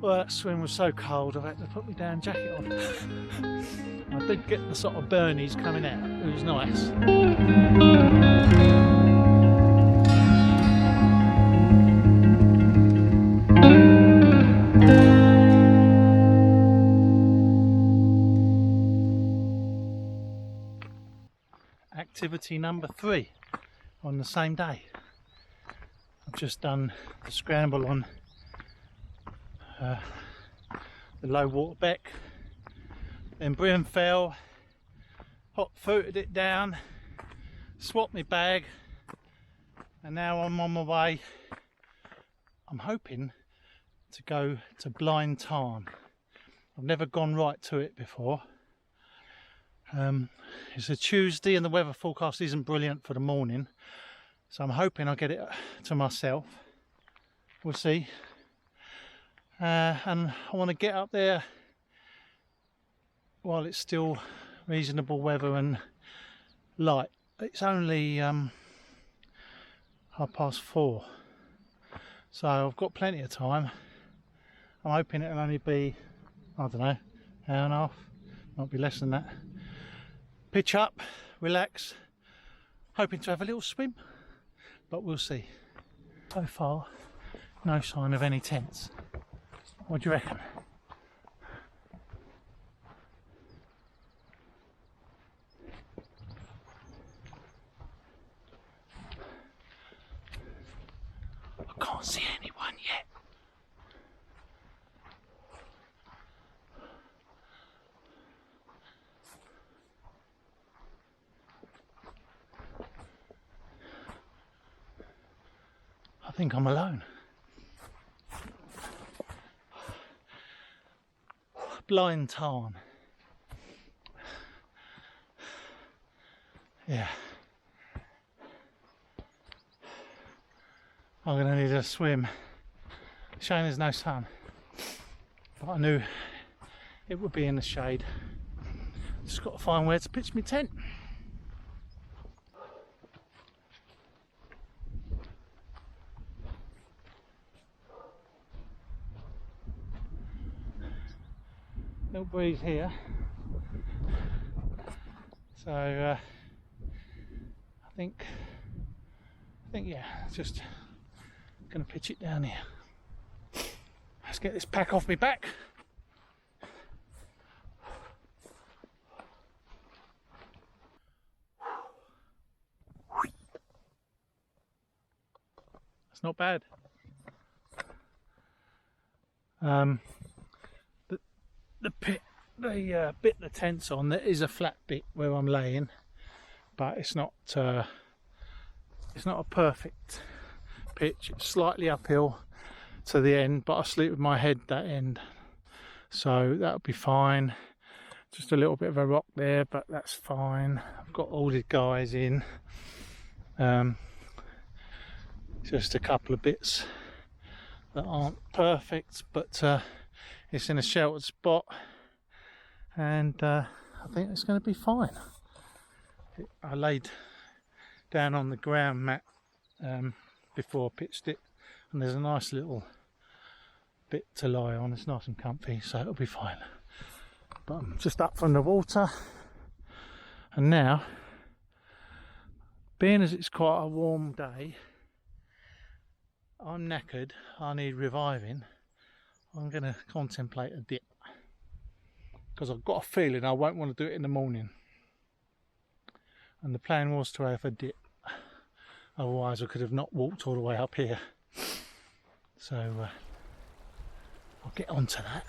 Well, that swim was so cold I've had to put my down jacket on. I did get the sort of burnies coming out, it was nice. Activity number 3 on the same day. I've just done the scramble on the low water Beck, then Brim fell, hot footed it down, swapped my bag, and now I'm on my way. I'm hoping to go to Blind Tarn. I've never gone right to it before. It's a Tuesday and the weather forecast isn't brilliant for the morning, so I'm hoping I'll get it to myself. We'll see. And I want to get up there while it's still reasonable weather and light. It's only 4:30, so I've got plenty of time. I'm hoping it'll only be, I don't know, hour and a half, might be less than that. Pitch up, relax, hoping to have a little swim, but we'll see. So far, no sign of any tents. What do you reckon? I can't see anyone yet. I think I'm alone. Blind Tarn. Yeah. I'm gonna need a swim. Shame there's no sun. But I knew it would be in the shade. Just got to find where to pitch my tent. No breeze here, so I think yeah, just gonna pitch it down here. Let's get this pack off my back. That's not bad. The bit the tent's on, there is a flat bit where I'm laying, but it's not a perfect pitch. It's slightly uphill to the end, but I sleep with my head that end, so that'll be fine. Just a little bit of a rock there, but that's fine. I've got all the guys in. Just a couple of bits that aren't perfect, but it's in a sheltered spot, and I think it's going to be fine. I laid down on the ground mat before I pitched it, and there's a nice little bit to lie on. It's nice and comfy, so it'll be fine. But I'm just up from the water, and now, being as it's quite a warm day, I'm knackered, I need reviving. I'm going to contemplate a dip, because I've got a feeling I won't want to do it in the morning, and the plan was to have a dip, otherwise I could have not walked all the way up here. So I'll get onto that.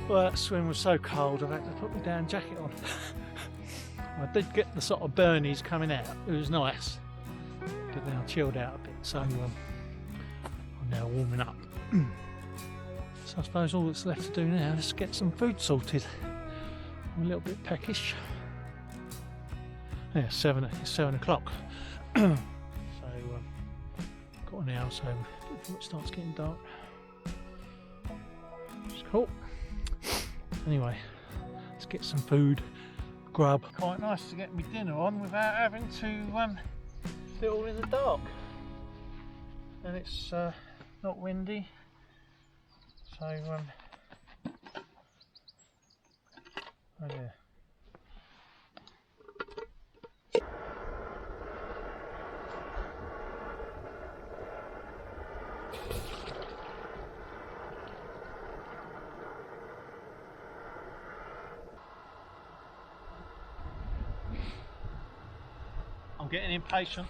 Well, that swim was so cold I've had to put my down jacket on. I did get the sort of burnies coming out, it was nice, but then I chilled out a bit, so I'm now warming up. So I suppose all that's left to do now is get some food sorted. I'm a little bit peckish. Yeah, it's 7 o'clock. So got an hour so before it starts getting dark. It's cool. Anyway, let's get some food, grub. Quite nice to get my dinner on without having to do it all in the dark. And it's not windy, so oh yeah. I'm getting impatient.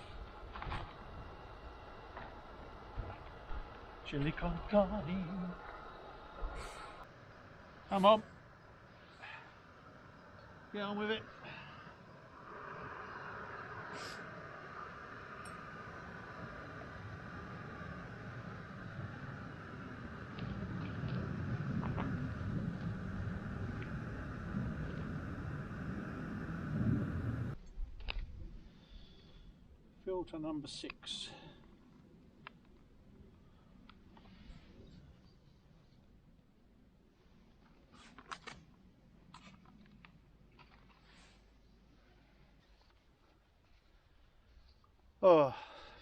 Chili con carne. Come on. Get on with it. Filter number 6. Oh, I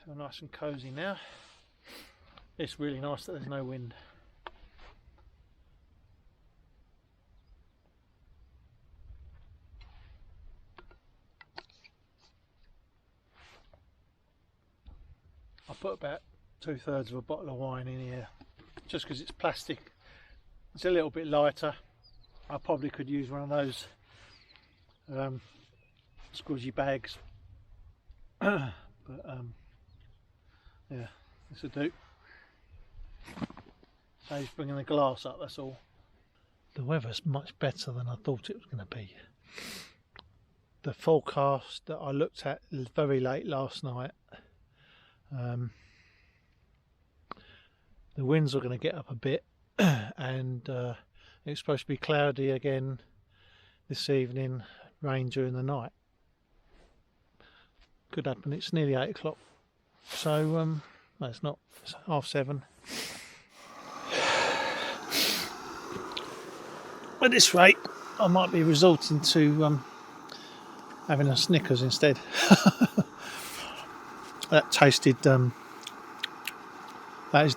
feel nice and cosy now. It's really nice that there's no wind. I put about 2/3 of a bottle of wine in here just because it's plastic. It's a little bit lighter. I probably could use one of those squidgy bags. But yeah, this will do. Saves bringing the glass up, that's all. The weather's much better than I thought it was going to be. The forecast that I looked at very late last night, the winds are going to get up a bit and it's supposed to be cloudy again this evening, rain during the night. Could happen. It's nearly 8 o'clock, so no, it's not, it's 7:30. At this rate I might be resorting to having a Snickers instead. That tasted that's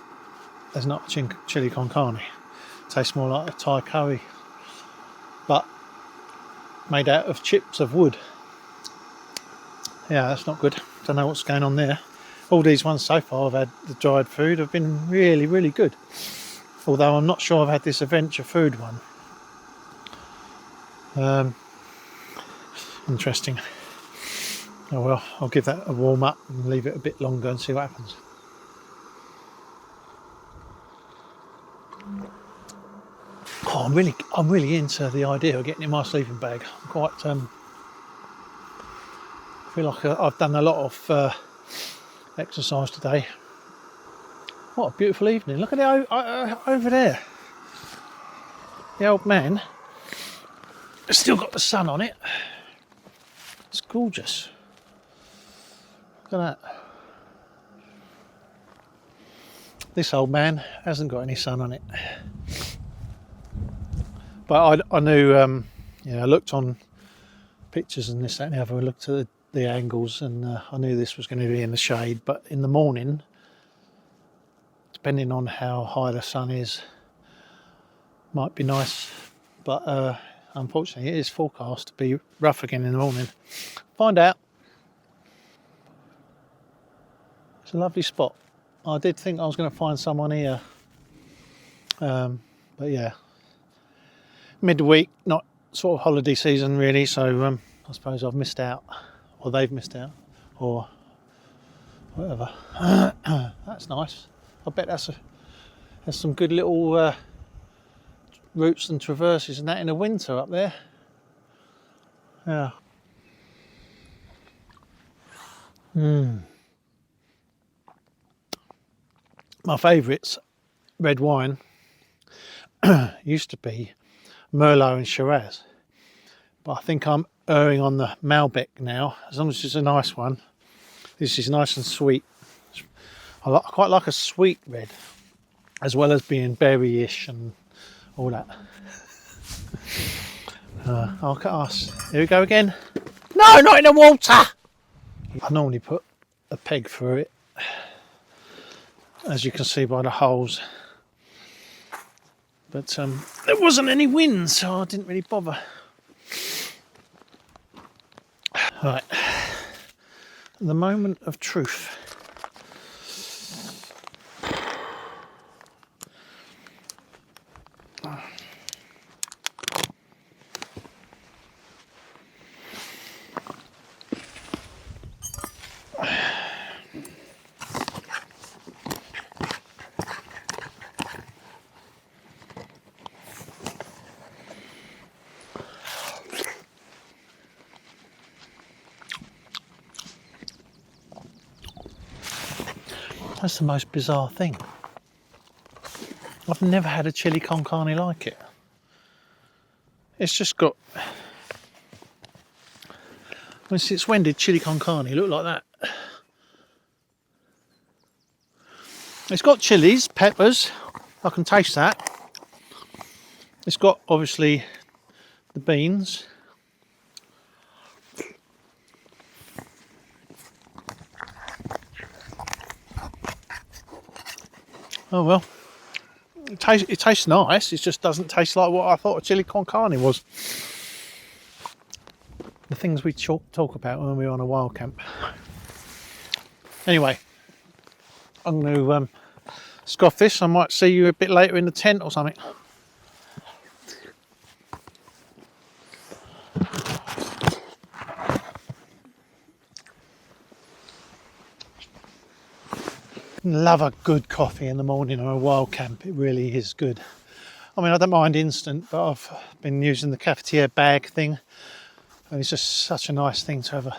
not chili con carne. It tastes more like a Thai curry, but made out of chips of wood. Yeah, that's not good. Don't know what's going on there. All these ones so far I've had, the dried food, have been really, really good. Although I'm not sure I've had this adventure food one. Interesting. Oh well, I'll give that a warm up and leave it a bit longer and see what happens. Oh, I'm really into the idea of getting in my sleeping bag. I'm quite I feel like I've done a lot of exercise today. What a beautiful evening. Look at it over there. The old man has still got the sun on it. It's gorgeous. Look at that. This old man hasn't got any sun on it. But I knew, I looked on pictures and this, that and the other. I looked at the angles and I knew this was going to be in the shade. But in the morning, depending on how high the sun is, might be nice. But unfortunately, it is forecast to be rough again in the morning. Find out. It's a lovely spot. I did think I was going to find someone here. But yeah. Midweek, not sort of holiday season really, so I suppose I've missed out, or they've missed out, or whatever. That's nice. I bet that's some good little routes and traverses and that in the winter up there. Yeah. My favourites, red wine, used to be Merlot and Shiraz. But I think I'm erring on the Malbec now, as long as it's a nice one. This is nice and sweet. I quite like a sweet red, as well as being berry-ish and all that. Oh, look at us. Here we go again. No, not in the water! I normally put a peg through it, as you can see by the holes. But there wasn't any wind, so I didn't really bother. Right, the moment of truth. That's the most bizarre thing. I've never had a chili con carne like it. It's just got... Well, since when did chili con carne look like that? It's got chilies, peppers. I can taste that. It's got, obviously, the beans. Oh well, it tastes nice. It just doesn't taste like what I thought a chili con carne was. The things we talk about when we're on a wild camp. Anyway, I'm going to scoff this. I might see you a bit later in the tent or something. Love a good coffee in the morning on a wild camp. It really is good. I mean, I don't mind instant, but I've been using the cafetiere bag thing, and it's just such a nice thing to have a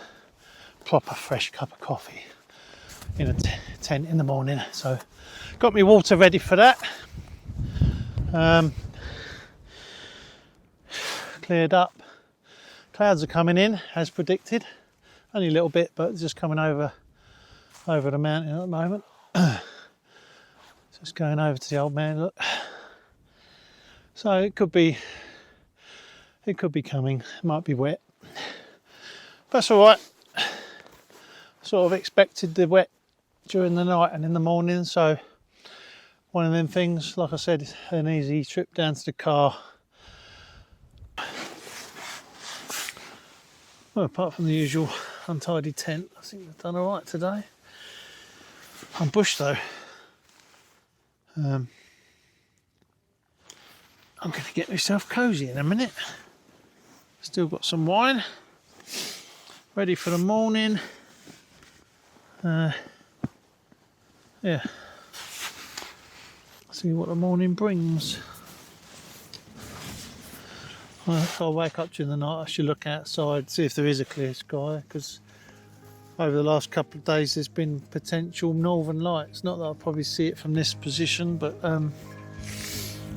proper fresh cup of coffee in a tent in the morning. So got me water ready for that. Cleared up. Clouds are coming in as predicted. Only a little bit, but just coming over the mountain at the moment. Just going over to the old man, look. So it could be coming. It might be wet. That's all right. Sort of expected the wet during the night and in the morning, so one of them things, like I said, an easy trip down to the car. Well, apart from the usual untidy tent, I think we've done all right today. I'm bushed though. I'm going to get myself cosy in a minute. Still got some wine ready for the morning. Yeah, see what the morning brings. If I wake up during the night, I should look outside, see if there is a clear sky, because over the last couple of days there's been potential northern lights. Not that I'll probably see it from this position, but I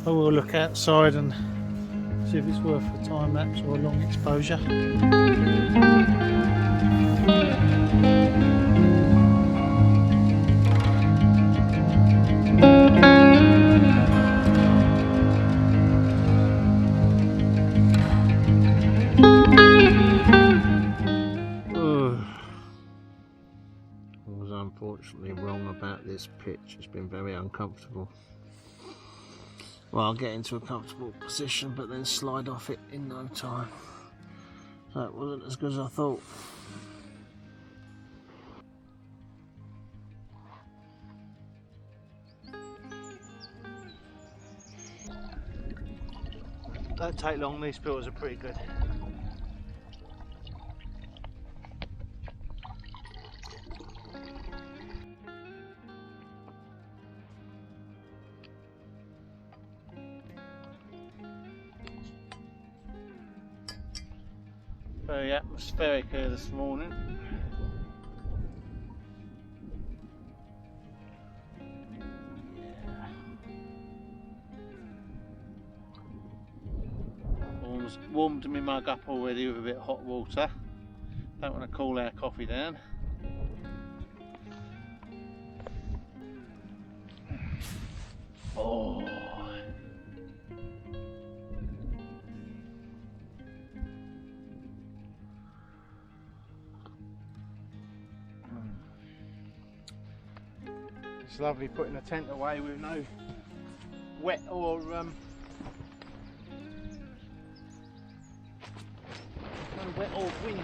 will look outside and see if it's worth a time lapse or a long exposure. Unfortunately wrong about this pitch. It's been very uncomfortable. Well, I'll get into a comfortable position but then slide off it in no time. So it wasn't as good as I thought. Don't take long, these pills are pretty good. very atmospheric here this morning. Warmed my mug up already with a bit of hot water. Don't want to cool our coffee down. Oh. It's lovely putting a tent away with no wet or wet or wind.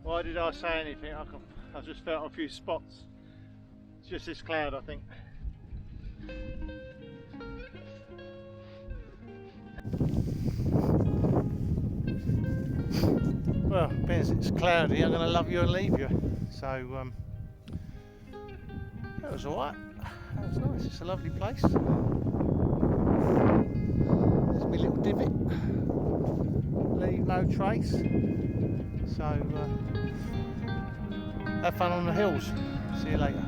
Why did I say anything? I just felt a few spots. It's just this cloud, I think. Well, because it's cloudy, I'm going to love you and leave you. So, that was alright. That was nice. It's a lovely place. There's my little divot. Leave no trace. So, have fun on the hills. See you later.